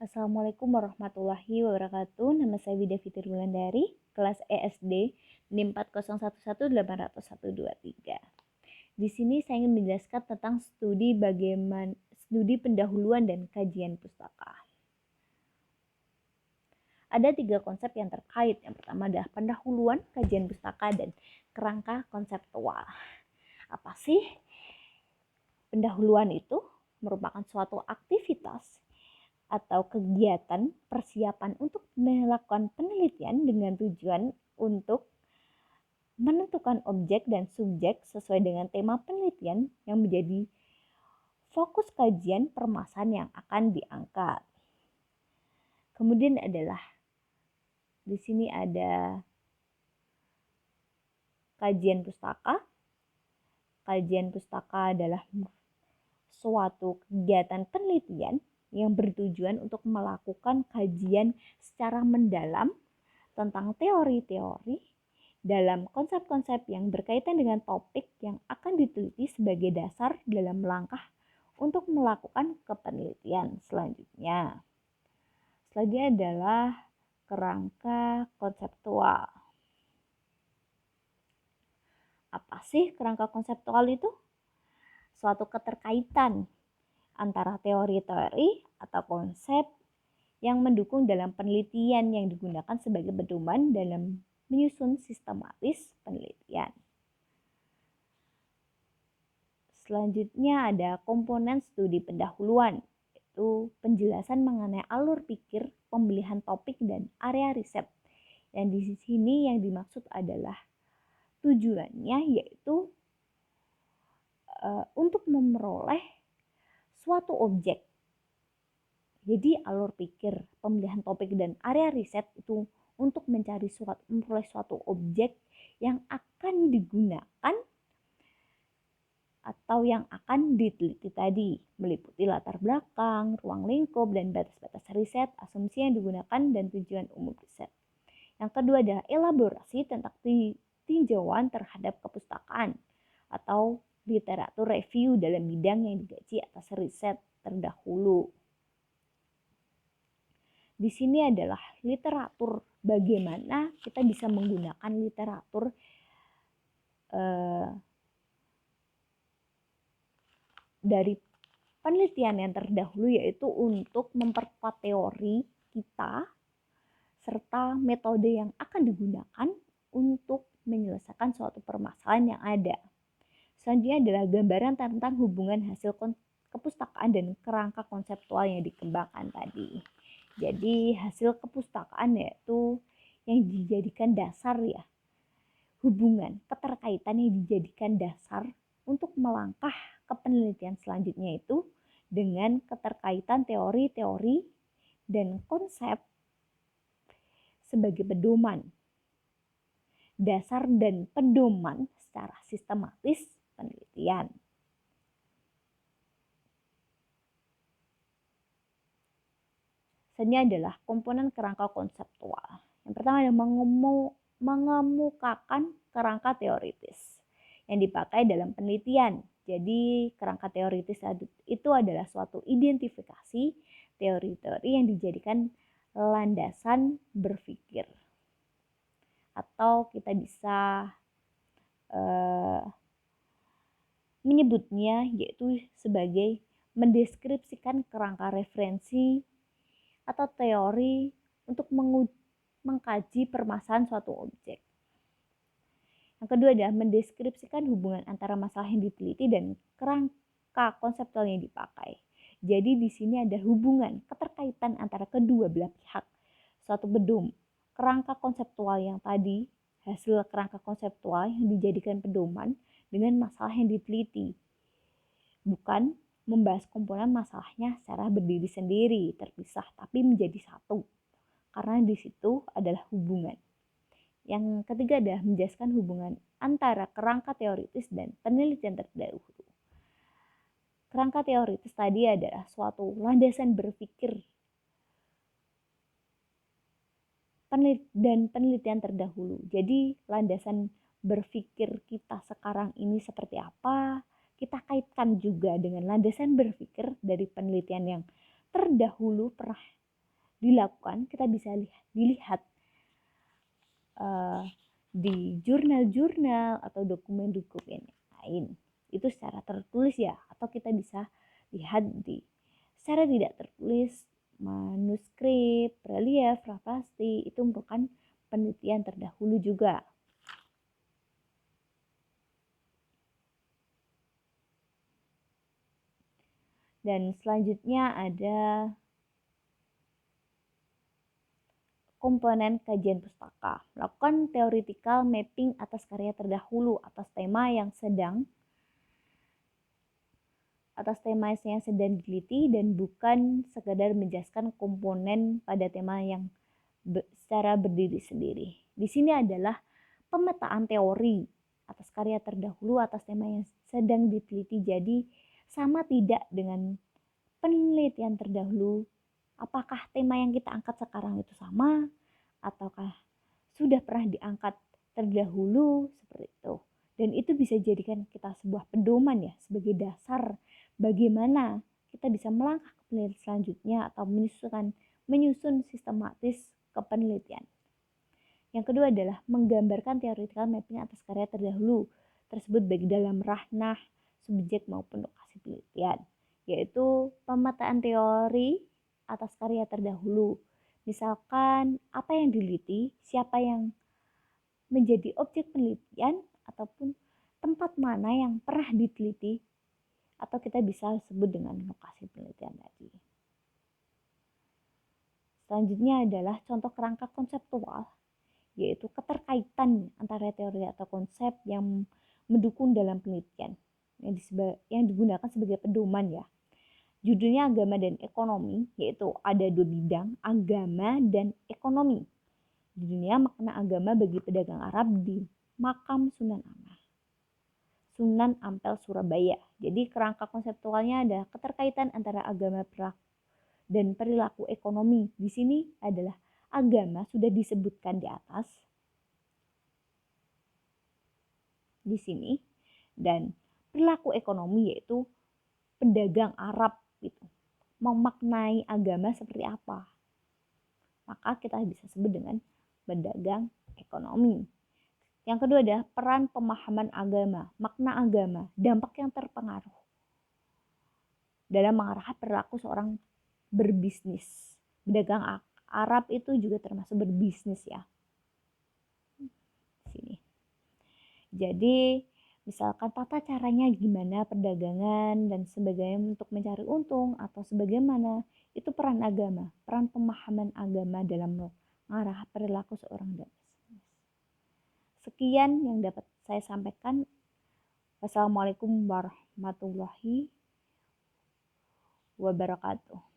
Assalamualaikum warahmatullahi wabarakatuh. Nama saya Wida Fitri Wulandari, kelas ESD NIM 401180123. Di sini saya ingin menjelaskan tentang studi pendahuluan dan kajian pustaka. Ada 3 konsep yang terkait. Yang pertama adalah pendahuluan, kajian pustaka, dan kerangka konseptual. Apa sih? Pendahuluan itu merupakan suatu aktivitas atau kegiatan persiapan untuk melakukan penelitian dengan tujuan untuk menentukan objek dan subjek sesuai dengan tema penelitian yang menjadi fokus kajian permasalahan yang akan diangkat. Kemudian adalah di sini ada kajian pustaka. Kajian pustaka adalah suatu kegiatan penelitian yang bertujuan untuk melakukan kajian secara mendalam tentang teori-teori dalam konsep-konsep yang berkaitan dengan topik yang akan diteliti sebagai dasar dalam langkah untuk melakukan kepenelitian selanjutnya. Selanjutnya adalah kerangka konseptual. Apa sih kerangka konseptual itu? Suatu keterkaitan antara teori-teori atau konsep yang mendukung dalam penelitian yang digunakan sebagai pedoman dalam menyusun sistematis penelitian. Selanjutnya ada komponen studi pendahuluan, yaitu penjelasan mengenai alur pikir, pemilihan topik, dan area riset. Dan di sini yang dimaksud adalah tujuannya yaitu untuk memperoleh suatu objek. Jadi alur pikir, pemilihan topik, dan area riset itu untuk memperoleh suatu objek yang akan digunakan atau yang akan diteliti tadi, meliputi latar belakang, ruang lingkup, dan batas-batas riset, asumsi yang digunakan, dan tujuan umum riset. Yang kedua adalah elaborasi tentang tinjauan terhadap kepustakaan atau literatur review dalam bidang yang digaji atas riset terdahulu. Di sini adalah literatur, bagaimana kita bisa menggunakan literatur dari penelitian yang terdahulu, yaitu untuk memperkuat teori kita serta metode yang akan digunakan untuk menyelesaikan suatu permasalahan yang ada. Selanjutnya adalah gambaran tentang hubungan hasil kepustakaan dan kerangka konseptual yang dikembangkan tadi. Jadi hasil kepustakaan yaitu yang dijadikan dasar ya, hubungan keterkaitan yang dijadikan dasar untuk melangkah ke penelitian selanjutnya itu dengan keterkaitan teori-teori dan konsep sebagai pedoman, dasar dan pedoman secara sistematis penelitian. Selanjutnya adalah komponen kerangka konseptual. Yang pertama adalah mengemukakan kerangka teoritis yang dipakai dalam penelitian. Jadi kerangka teoritis itu adalah suatu identifikasi teori-teori yang dijadikan landasan berpikir. Atau kita bisa menyebutnya yaitu sebagai mendeskripsikan kerangka referensi atau teori untuk mengkaji permasalahan suatu objek. Yang kedua adalah mendeskripsikan hubungan antara masalah yang diteliti dan kerangka konseptual yang dipakai. Jadi di sini ada hubungan keterkaitan antara kedua belah pihak. Suatu kerangka konseptual yang tadi, hasil kerangka konseptual yang dijadikan pedoman dengan masalah yang diteliti. Bukan membahas komponen masalahnya secara berdiri sendiri, terpisah, tapi menjadi satu. Karena di situ adalah hubungan. Yang ketiga adalah menjelaskan hubungan antara kerangka teoritis dan penelitian terdahulu. Kerangka teoritis tadi adalah suatu landasan berpikir dan penelitian terdahulu. Jadi landasan berpikir kita sekarang ini seperti apa, kita kaitkan juga dengan landasan berpikir dari penelitian yang terdahulu pernah dilakukan, kita bisa dilihat di jurnal-jurnal atau dokumen-dokumen lain. Itu secara tertulis ya, atau kita bisa lihat secara tidak tertulis, manuskrip, relief, prasasti, itu merupakan penelitian terdahulu juga. Dan selanjutnya ada komponen kajian pustaka. Melakukan theoretical mapping atas karya terdahulu atas tema yang sedang diteliti dan bukan sekadar menjelaskan komponen pada tema yang secara berdiri sendiri. Di sini adalah pemetaan teori atas karya terdahulu atas tema yang sedang diteliti. Jadi sama tidak dengan penelitian terdahulu. Apakah tema yang kita angkat sekarang itu sama ataukah sudah pernah diangkat terdahulu, seperti itu. Dan itu bisa jadikan kita sebuah pedoman ya, sebagai dasar bagaimana kita bisa melangkah ke penelitian selanjutnya atau menyusun sistematis ke penelitian. Yang kedua adalah menggambarkan theoretical mapping atas karya terdahulu tersebut baik dalam ranah, subjek maupun lokasi penelitian, yaitu pemetaan teori atas karya terdahulu. Misalkan apa yang diliti, siapa yang menjadi objek penelitian, ataupun tempat mana yang pernah diteliti, atau kita bisa sebut dengan lokasi penelitian tadi. Selanjutnya adalah contoh kerangka konseptual, yaitu keterkaitan antara teori atau konsep yang mendukung dalam penelitian yang digunakan sebagai pedoman ya. Judulnya agama dan ekonomi, yaitu ada dua bidang, agama dan ekonomi. Judulnya makna agama bagi pedagang Arab di makam Sunan Ampel Surabaya. Jadi kerangka konseptualnya ada keterkaitan antara agama dan perilaku ekonomi. Di sini adalah agama sudah disebutkan di atas di sini, dan perilaku ekonomi yaitu pedagang Arab itu memaknai agama seperti apa, maka kita bisa sebut dengan pedagang ekonomi. Yang kedua adalah peran pemahaman agama, makna agama, dampak yang terpengaruh dalam mengarahkan perilaku seorang berbisnis. Pedagang Arab itu juga termasuk berbisnis ya. Sini. Jadi misalkan tata caranya gimana perdagangan dan sebagainya untuk mencari untung atau sebagaimana, itu peran agama, peran pemahaman agama dalam mengarah perilaku seorang bisnis. Sekian yang dapat saya sampaikan. Wassalamualaikum warahmatullahi wabarakatuh.